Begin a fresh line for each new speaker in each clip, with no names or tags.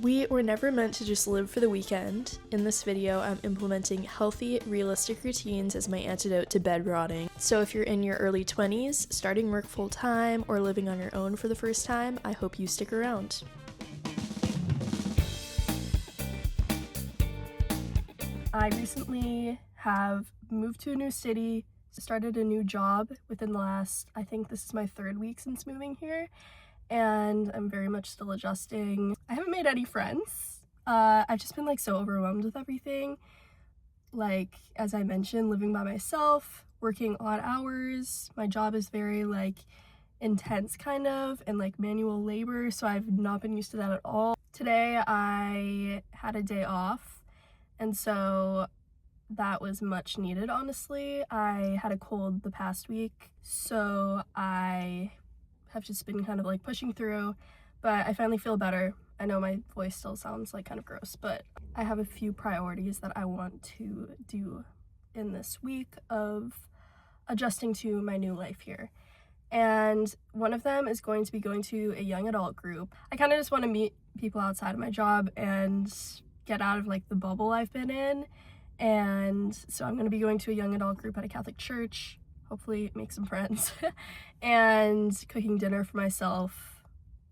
We were never meant to just live for the weekend. In this video, I'm implementing healthy, realistic routines as my antidote to bed rotting. So if you're in your early 20s, starting work full-time, or living on your own for the first time, I hope you stick around. I recently have moved to a new city, started a new job within the last, I think this is my 3rd week since moving here, and I'm very much still adjusting. I haven't made any friends. I've just been like so overwhelmed with everything. Like, as I mentioned, living by myself, working odd hours. My job is very like intense kind of, and like manual labor, so I've not been used to that at all. Today I had a day off, and so that was much needed, honestly. I had a cold the past week, so I have just been kind of like pushing through, but I finally feel better. I know my voice still sounds like kind of gross, but I have a few priorities that I want to do in this week of adjusting to my new life here. And one of them is going to be going to a young adult group. I kind of just want to meet people outside of my job and get out of like the bubble I've been in. And so I'm going to be going to a young adult group at a Catholic church, hopefully make some friends, and cooking dinner for myself.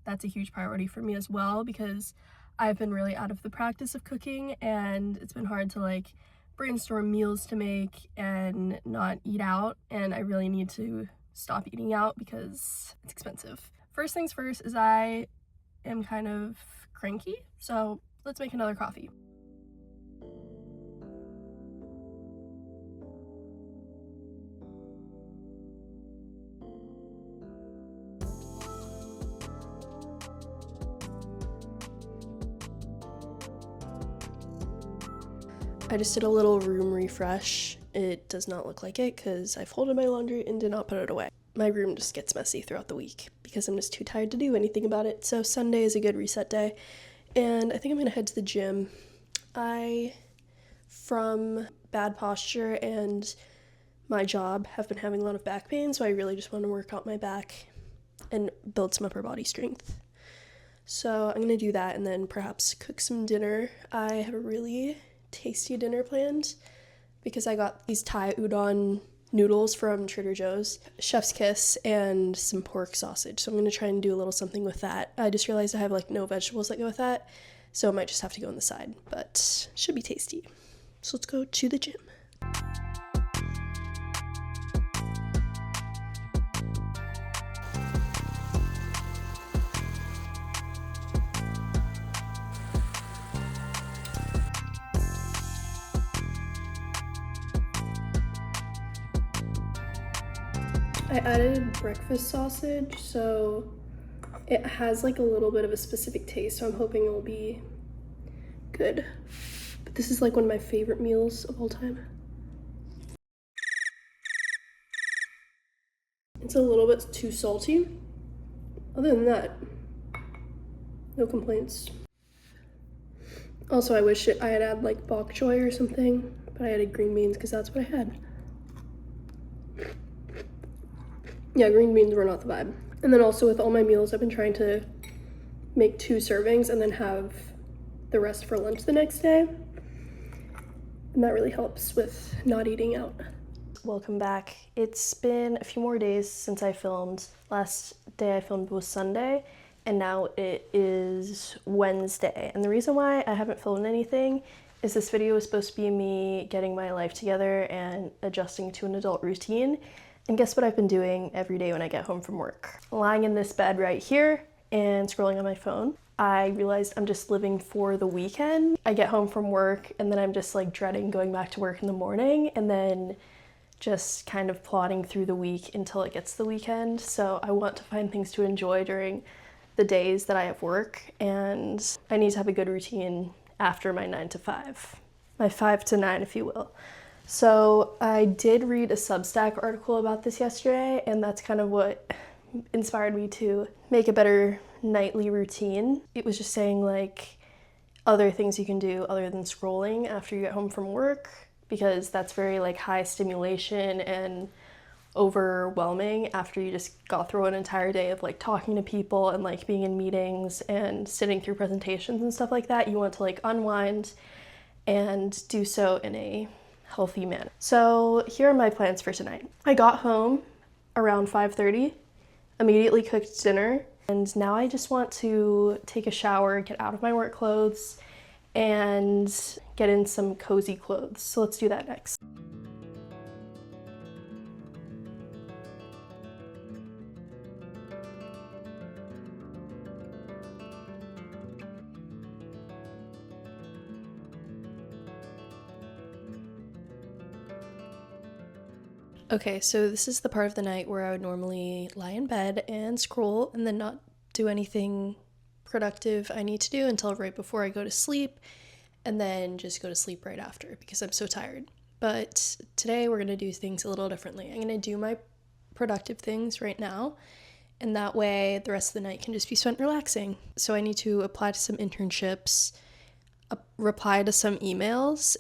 That's a huge priority for me as well, because I've been really out of the practice of cooking, and it's been hard to like brainstorm meals to make and not eat out, and I really need to stop eating out because it's expensive. First things first is I am kind of cranky, so let's make another coffee. I just did a little room refresh. It does not look like it because I folded my laundry and did not put it away. My room just gets messy throughout the week because I'm just too tired to do anything about it. So Sunday is a good reset day, and I think I'm gonna head to the gym. From bad posture and my job, have been having a lot of back pain, so I really just want to work out my back and build some upper body strength. So I'm gonna do that and then perhaps cook some dinner. I have a really tasty dinner planned because I got these Thai udon noodles from Trader Joe's, chef's kiss, and some pork sausage. So I'm gonna try and do a little something with that. I just realized I have like no vegetables that go with that, so I might just have to go on the side, but should be tasty. So let's go to the gym. I added breakfast sausage, so it has like a little bit of a specific taste, so I'm hoping it will be good. But this is like one of my favorite meals of all time. It's a little bit too salty. Other than that, no complaints. Also, I wish I had had like bok choy or something, but I added green beans because that's what I had. Yeah, green beans were not the vibe. And then also with all my meals, I've been trying to make 2 servings and then have the rest for lunch the next day. And that really helps with not eating out. Welcome back. It's been a few more days since I filmed. Last day I filmed was Sunday, and now it is Wednesday. And the reason why I haven't filmed anything is this video is supposed to be me getting my life together and adjusting to an adult routine. And guess what I've been doing every day when I get home from work? Lying in this bed right here and scrolling on my phone. I realized I'm just living for the weekend. I get home from work and then I'm just like dreading going back to work in the morning, and then just kind of plodding through the week until it gets the weekend. So I want to find things to enjoy during the days that I have work, and I need to have a good routine after my 9 to 5. My 5 to 9, if you will. So I did read a Substack article about this yesterday, and that's kind of what inspired me to make a better nightly routine. It was just saying like other things you can do other than scrolling after you get home from work, because that's very like high stimulation and overwhelming after you just got through an entire day of like talking to people and like being in meetings and sitting through presentations and stuff like that. You want to like unwind and do so in a healthy manner. So here are my plans for tonight. I got home around 5:30, immediately cooked dinner, and now I just want to take a shower, get out of my work clothes, and get in some cozy clothes. So let's do that next. Okay, so this is the part of the night where I would normally lie in bed and scroll and then not do anything productive I need to do until right before I go to sleep, and then just go to sleep right after because I'm so tired. But today we're gonna do things a little differently. I'm gonna do my productive things right now, and that way the rest of the night can just be spent relaxing. So I need to apply to some internships, reply to some emails,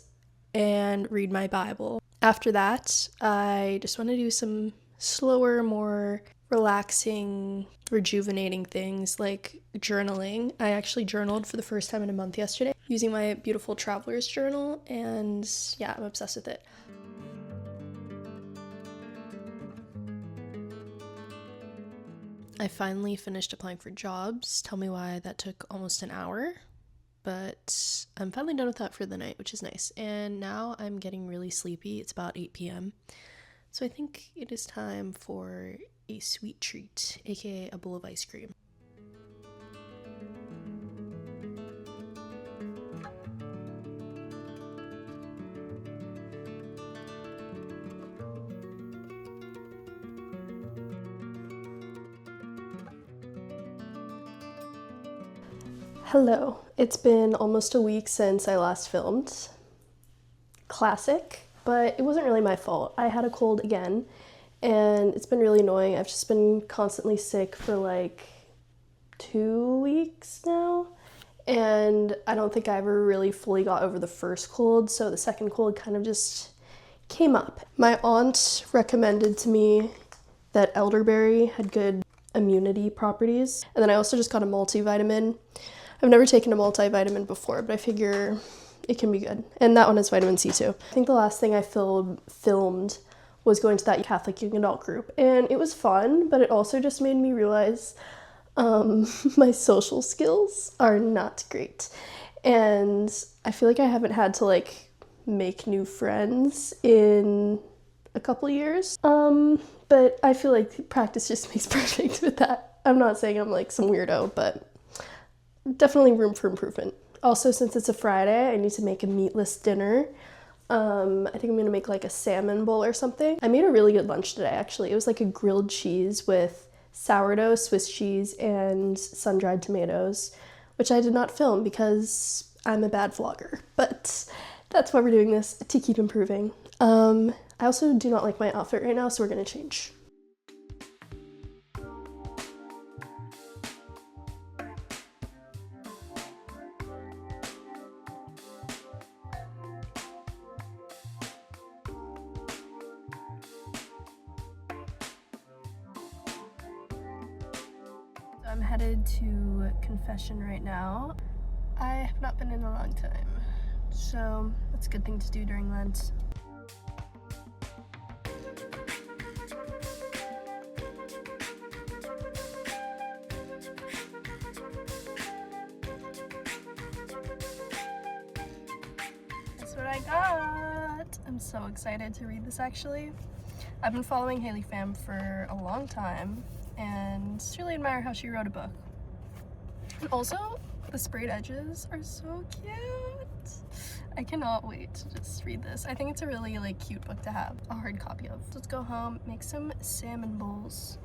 and read my Bible. After that, I just want to do some slower, more relaxing, rejuvenating things like journaling. I actually journaled for the first time in a month yesterday using my beautiful traveler's journal, and yeah, I'm obsessed with it. I finally finished applying for jobs. Tell me why that took almost an hour. But I'm finally done with that for the night, which is nice. And now I'm getting really sleepy. It's about 8 p.m. So I think it is time for a sweet treat, aka a bowl of ice cream. Hello, it's been almost a week since I last filmed. Classic, but it wasn't really my fault. I had a cold again, and it's been really annoying. I've just been constantly sick for like 2 weeks now, and I don't think I ever really fully got over the first cold, so the second cold kind of just came up. My aunt recommended to me that elderberry had good immunity properties, and then I also just got a multivitamin. I've never taken a multivitamin before, but I figure it can be good. And that one has vitamin C too. I think the last thing I filmed was going to that Catholic young adult group, and it was fun, but it also just made me realize my social skills are not great. And I feel like I haven't had to like make new friends in a couple years. But I feel like practice just makes perfect with that. I'm not saying I'm like some weirdo, but definitely room for improvement. Also, since it's a Friday, I need to make a meatless dinner. I think I'm gonna make like a salmon bowl or something. I made a really good lunch today, actually. It was like a grilled cheese with sourdough, Swiss cheese, and sun-dried tomatoes, which I did not film because I'm a bad vlogger. But that's why we're doing this, to keep improving. I also do not like my outfit right now, so we're gonna change. I'm headed to confession right now. I have not been in a long time, so that's a good thing to do during Lent. That's what I got! I'm so excited to read this actually. I've been following Haley Pham for a long time, and just really admire how she wrote a book. And also, the sprayed edges are so cute. I cannot wait to just read this. I think it's a really like cute book to have a hard copy of. Let's go home, make some salmon bowls.